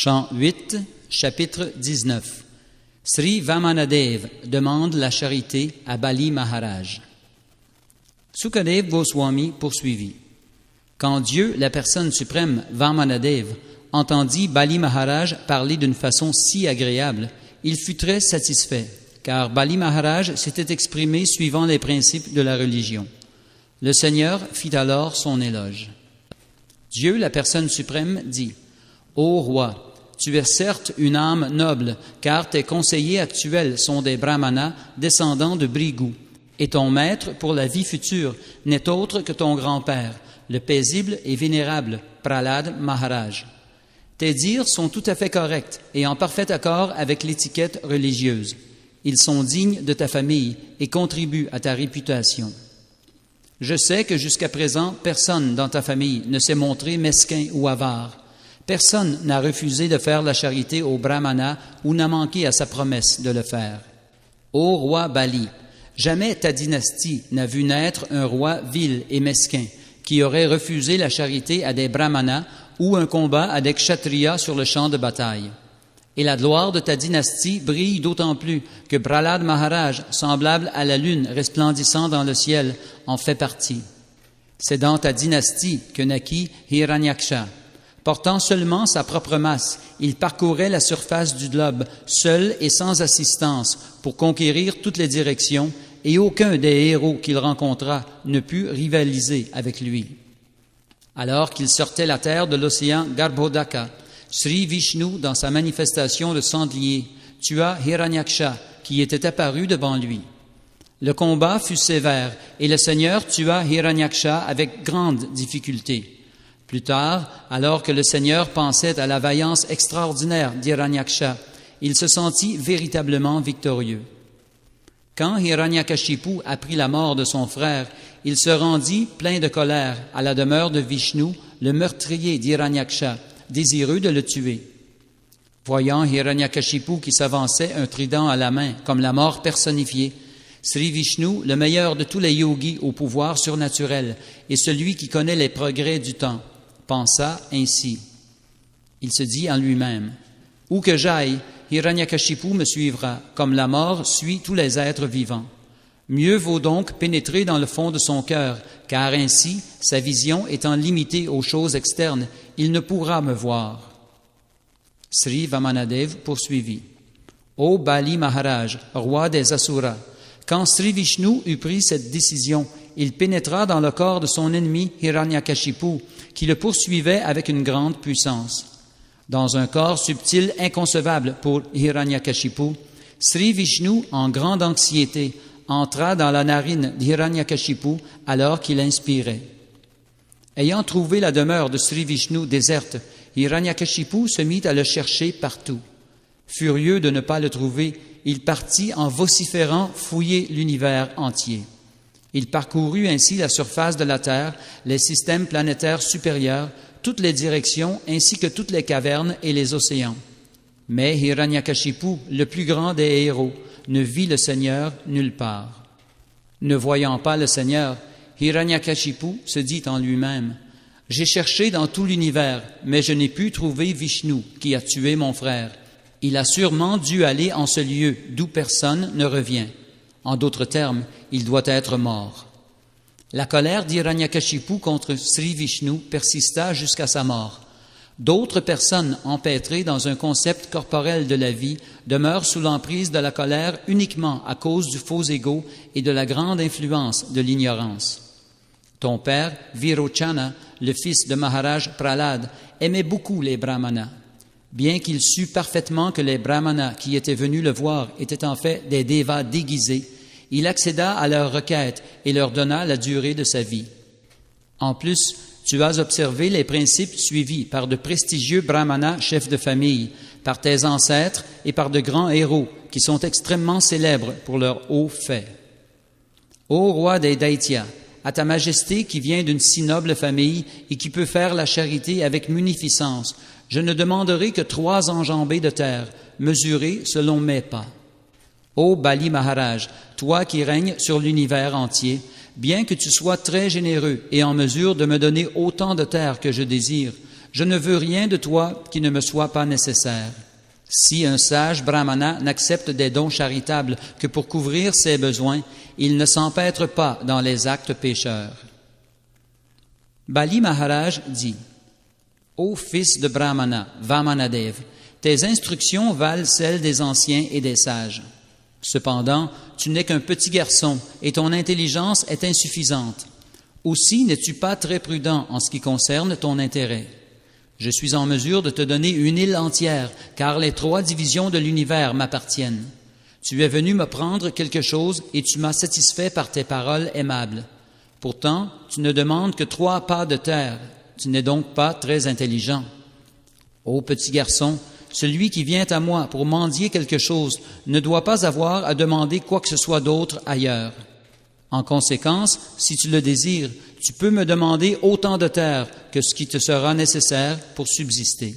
Chant 8, chapitre 19. Sri Vamanadev demande la charité à Bali Maharaj. Sukadev Goswami poursuivit. Quand Dieu, la personne suprême, Vamanadev, entendit Bali Maharaj parler d'une façon si agréable, il fut très satisfait, car Bali Maharaj s'était exprimé suivant les principes de la religion. Le Seigneur fit alors son éloge. Dieu, la personne suprême, dit « Ô roi, tu es certes une âme noble, car tes conseillers actuels sont des brahmanas descendants de Bhrigu, et ton maître pour la vie future n'est autre que ton grand-père, le paisible et vénérable Prahlad Maharaj. Tes dires sont tout à fait corrects et en parfait accord avec l'étiquette religieuse. Ils sont dignes de ta famille et contribuent à ta réputation. Je sais que jusqu'à présent, personne dans ta famille ne s'est montré mesquin ou avare. Personne n'a refusé de faire la charité au brahmana ou n'a manqué à sa promesse de le faire. Ô roi Bali, jamais ta dynastie n'a vu naître un roi vil et mesquin qui aurait refusé la charité à des brahmanas ou un combat à des kshatriyas sur le champ de bataille. Et la gloire de ta dynastie brille d'autant plus que Prahlad Maharaj, semblable à la lune resplendissant dans le ciel, en fait partie. C'est dans ta dynastie que naquit Hiranyaksha. Portant seulement sa propre masse, il parcourait la surface du globe, seul et sans assistance, pour conquérir toutes les directions, et aucun des héros qu'il rencontra ne put rivaliser avec lui. Alors qu'il sortait la terre de l'océan Garbhodaka, Sri Vishnu, dans sa manifestation de sanglier, tua Hiranyaksha, qui était apparu devant lui. Le combat fut sévère, et le Seigneur tua Hiranyaksha avec grande difficulté. Plus tard, alors que le Seigneur pensait à la vaillance extraordinaire d'Hiranyaksha, il se sentit véritablement victorieux. Quand Hiranyakashipu apprit la mort de son frère, il se rendit plein de colère à la demeure de Vishnu, le meurtrier d'Hiranyaksha, désireux de le tuer. Voyant Hiranyakashipu qui s'avançait un trident à la main, comme la mort personnifiée, Sri Vishnu, le meilleur de tous les yogis au pouvoir surnaturel et celui qui connaît les progrès du temps, pensa ainsi. Il se dit en lui-même, « Où que j'aille, Hiranyakashipu me suivra, comme la mort suit tous les êtres vivants. Mieux vaut donc pénétrer dans le fond de son cœur, car ainsi, sa vision étant limitée aux choses externes, il ne pourra me voir. » Sri Vamanadev poursuivit. « Ô Bali Maharaj, roi des Asuras, quand Sri Vishnu eut pris cette décision, il pénétra dans le corps de son ennemi Hiranyakashipu, qui le poursuivait avec une grande puissance. Dans un corps subtil inconcevable pour Hiranyakashipu, Sri Vishnu, en grande anxiété, entra dans la narine d'Hiranyakashipu alors qu'il inspirait. Ayant trouvé la demeure de Sri Vishnu déserte, Hiranyakashipu se mit à le chercher partout. Furieux de ne pas le trouver, il partit en vociférant fouiller l'univers entier. Il parcourut ainsi la surface de la Terre, les systèmes planétaires supérieurs, toutes les directions ainsi que toutes les cavernes et les océans. Mais Hiranyakashipu, le plus grand des héros, ne vit le Seigneur nulle part. Ne voyant pas le Seigneur, Hiranyakashipu se dit en lui-même « J'ai cherché dans tout l'univers, mais je n'ai pu trouver Vishnu qui a tué mon frère. Il a sûrement dû aller en ce lieu d'où personne ne revient. En d'autres termes, il doit être mort. » La colère d'Hiranyakashipu contre Sri Vishnu persista jusqu'à sa mort. D'autres personnes empêtrées dans un concept corporel de la vie demeurent sous l'emprise de la colère uniquement à cause du faux ego et de la grande influence de l'ignorance. Ton père, Virochana, le fils de Maharaj Prahlad, aimait beaucoup les brahmanas. Bien qu'il sût parfaitement que les brahmanas qui étaient venus le voir étaient en fait des devas déguisés, il accéda à leurs requêtes et leur donna la durée de sa vie. En plus, tu as observé les principes suivis par de prestigieux brahmanas chefs de famille, par tes ancêtres et par de grands héros qui sont extrêmement célèbres pour leurs hauts faits. Ô roi des Daityas, à ta majesté qui vient d'une si noble famille et qui peut faire la charité avec munificence, je ne demanderai que 3 enjambées de terre, mesurées selon mes pas. Ô Bali Maharaj, toi qui règnes sur l'univers entier, bien que tu sois très généreux et en mesure de me donner autant de terre que je désire, Je ne veux rien de toi qui ne me soit pas nécessaire. Si un sage brahmana n'accepte des dons charitables que pour couvrir ses besoins, il ne s'empêtre pas dans les actes pécheurs. Bali Maharaj dit, « Ô fils de Brahmana, Vamanadev, tes instructions valent celles des anciens et des sages. Cependant, tu n'es qu'un petit garçon et ton intelligence est insuffisante. Aussi n'es-tu pas très prudent en ce qui concerne ton intérêt. Je suis en mesure de te donner une île entière, car les 3 divisions de l'univers m'appartiennent. Tu es venu me prendre quelque chose et tu m'as satisfait par tes paroles aimables. Pourtant, tu ne demandes que 3 pas de terre. Tu n'es donc pas très intelligent. Ô petit garçon, celui qui vient à moi pour mendier quelque chose ne doit pas avoir à demander quoi que ce soit d'autre ailleurs. En conséquence, si tu le désires, tu peux me demander autant de terre que ce qui te sera nécessaire pour subsister. »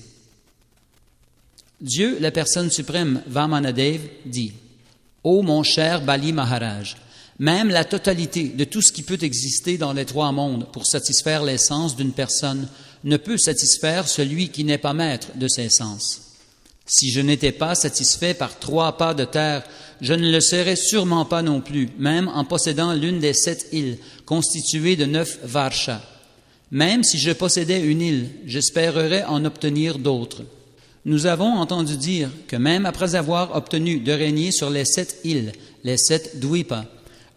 Dieu, la personne suprême, Vamanadev, dit, « Ô mon cher Bali Maharaj, même la totalité de tout ce qui peut exister dans les 3 mondes pour satisfaire les sens d'une personne ne peut satisfaire celui qui n'est pas maître de ses sens. Si je n'étais pas satisfait par 3 pas de terre, je ne le serais sûrement pas non plus, même en possédant l'une des 7 îles, constituées de 9 varshas. Même si je possédais une île, j'espérerais en obtenir d'autres. Nous avons entendu dire que même après avoir obtenu de régner sur les 7 îles, les 7 dvipas,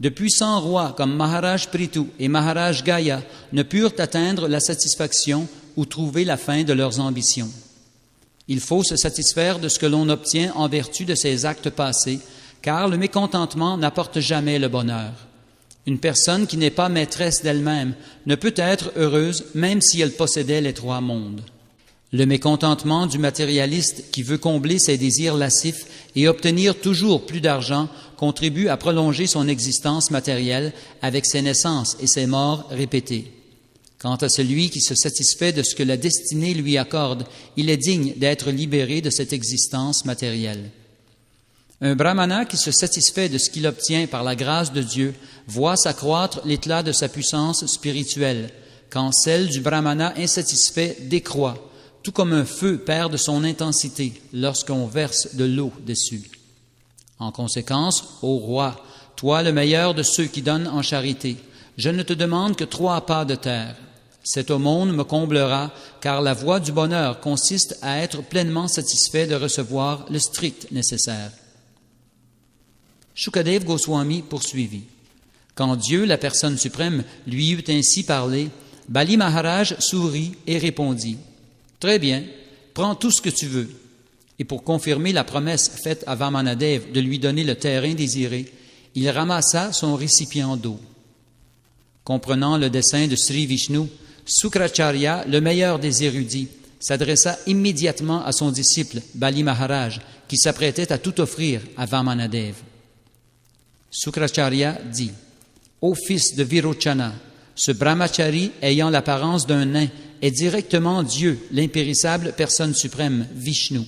de puissants rois comme Maharaj Prithu et Maharaj Gaya ne purent atteindre la satisfaction ou trouver la fin de leurs ambitions. Il faut se satisfaire de ce que l'on obtient en vertu de ses actes passés, car le mécontentement n'apporte jamais le bonheur. Une personne qui n'est pas maîtresse d'elle-même ne peut être heureuse même si elle possédait les 3 mondes. Le mécontentement du matérialiste qui veut combler ses désirs lascifs et obtenir toujours plus d'argent contribue à prolonger son existence matérielle avec ses naissances et ses morts répétées. Quant à celui qui se satisfait de ce que la destinée lui accorde, il est digne d'être libéré de cette existence matérielle. Un brahmana qui se satisfait de ce qu'il obtient par la grâce de Dieu voit s'accroître l'éclat de sa puissance spirituelle, quand celle du brahmana insatisfait décroît, tout comme un feu perd de son intensité lorsqu'on verse de l'eau dessus. En conséquence, ô roi, toi le meilleur de ceux qui donnent en charité, je ne te demande que 3 pas de terre. Cette aumône me comblera, car la voie du bonheur consiste à être pleinement satisfait de recevoir le strict nécessaire. Shukadev Goswami poursuivit. Quand Dieu, la personne suprême, lui eut ainsi parlé, Bali Maharaj sourit et répondit, « Très bien, prends tout ce que tu veux. » Et pour confirmer la promesse faite à Vamanadev de lui donner le terrain désiré, il ramassa son récipient d'eau. Comprenant le dessein de Sri Vishnu, Sukracharya, le meilleur des érudits, s'adressa immédiatement à son disciple Bali Maharaj, qui s'apprêtait à tout offrir à Vamanadev. Sukracharya dit, « Ô fils de Virochana, ce brahmachari ayant l'apparence d'un nain est directement Dieu, l'impérissable personne suprême, Vishnu.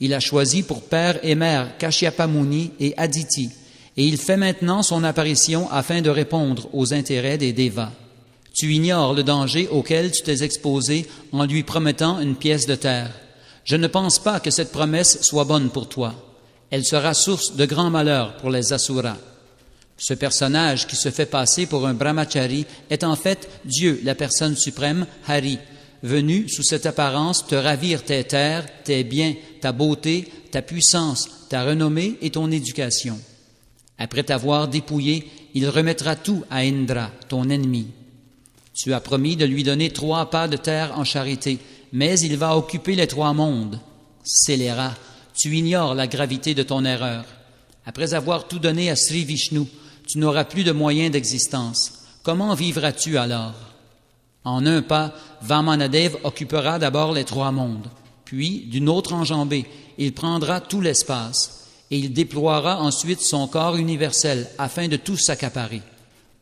Il a choisi pour père et mère Kashyapa Muni et Aditi, et il fait maintenant son apparition afin de répondre aux intérêts des Devas. Tu ignores le danger auquel tu t'es exposé en lui promettant une pièce de terre. Je ne pense pas que cette promesse soit bonne pour toi. Elle sera source de grand malheur pour les Asuras. Ce personnage qui se fait passer pour un brahmachari est en fait Dieu, la personne suprême, Hari, venu sous cette apparence te ravir tes terres, tes biens, ta beauté, ta puissance, ta renommée et ton éducation. Après t'avoir dépouillé, il remettra tout à Indra, ton ennemi. Tu as promis de lui donner 3 pas de terre en charité, mais il va occuper les 3 mondes. Scélérat, tu ignores la gravité de ton erreur. Après avoir tout donné à Sri Vishnu, tu n'auras plus de moyens d'existence. Comment vivras-tu alors? En un pas, Vamanadev occupera d'abord les 3 mondes. Puis, d'une autre enjambée, il prendra tout l'espace et il déploiera ensuite son corps universel afin de tout s'accaparer.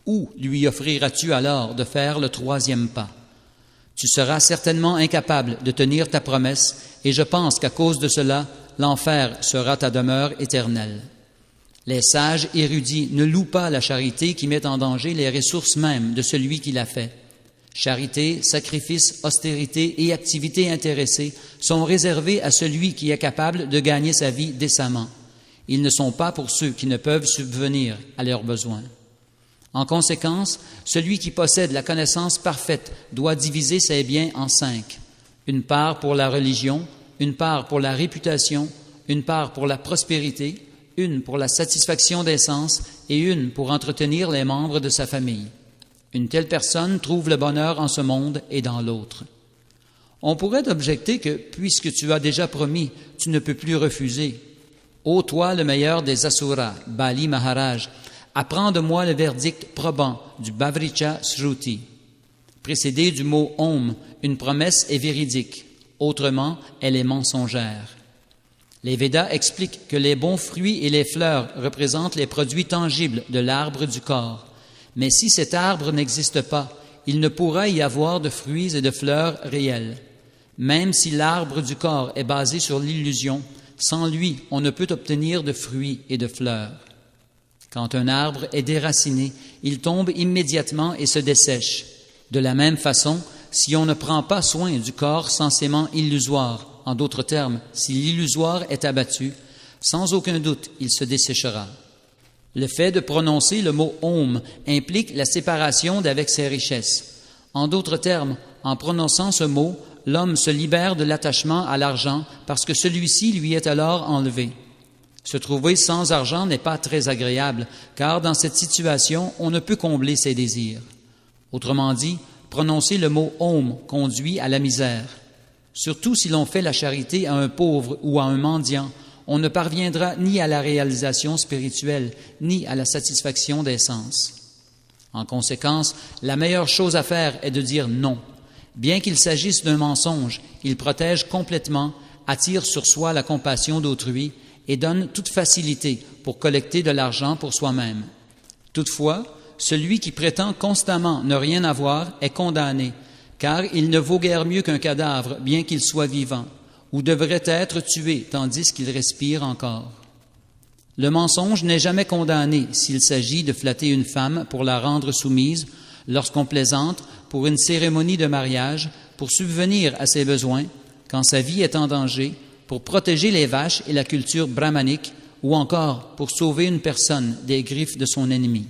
Où lui offriras-tu alors de faire le 3e pas? Tu seras certainement incapable de tenir ta promesse et je pense qu'à cause de cela, l'enfer sera ta demeure éternelle. Les sages érudits ne louent pas la charité qui met en danger les ressources mêmes de celui qui l'a fait. Charité, sacrifice, austérité et activité intéressée sont réservés à celui qui est capable de gagner sa vie décemment. Ils ne sont pas pour ceux qui ne peuvent subvenir à leurs besoins. En conséquence, celui qui possède la connaissance parfaite doit diviser ses biens en 5. Une part pour la religion, une part pour la réputation, une part pour la prospérité, une pour la satisfaction des sens et une pour entretenir les membres de sa famille. Une telle personne trouve le bonheur en ce monde et dans l'autre. On pourrait objecter que, puisque tu as déjà promis, tu ne peux plus refuser. Ô toi, le meilleur des Asuras, Bali Maharaj, apprends de moi le verdict probant du Bhavricha Shruti. Précédé du mot Om, une promesse est véridique. Autrement, elle est mensongère. Les Védas expliquent que les bons fruits et les fleurs représentent les produits tangibles de l'arbre du corps. Mais si cet arbre n'existe pas, il ne pourra y avoir de fruits et de fleurs réels. Même si l'arbre du corps est basé sur l'illusion, sans lui, on ne peut obtenir de fruits et de fleurs. Quand un arbre est déraciné, il tombe immédiatement et se dessèche. De la même façon, si on ne prend pas soin du corps censément illusoire, en d'autres termes, si l'illusoire est abattu, sans aucun doute, il se desséchera. Le fait de prononcer le mot « Om » implique la séparation d'avec ses richesses. En d'autres termes, en prononçant ce mot, l'homme se libère de l'attachement à l'argent parce que celui-ci lui est alors enlevé. Se trouver sans argent n'est pas très agréable, car dans cette situation, on ne peut combler ses désirs. Autrement dit, prononcer le mot « Om » conduit à la misère. Surtout si l'on fait la charité à un pauvre ou à un mendiant, on ne parviendra ni à la réalisation spirituelle, ni à la satisfaction des sens. En conséquence, la meilleure chose à faire est de dire non. Bien qu'il s'agisse d'un mensonge, il protège complètement, attire sur soi la compassion d'autrui et donne toute facilité pour collecter de l'argent pour soi-même. Toutefois, celui qui prétend constamment ne rien avoir est condamné, car il ne vaut guère mieux qu'un cadavre, bien qu'il soit vivant, ou devrait être tué tandis qu'il respire encore. Le mensonge n'est jamais condamné s'il s'agit de flatter une femme pour la rendre soumise, lorsqu'on plaisante pour une cérémonie de mariage, pour subvenir à ses besoins, quand sa vie est en danger, pour protéger les vaches et la culture brahmanique, ou encore pour sauver une personne des griffes de son ennemi.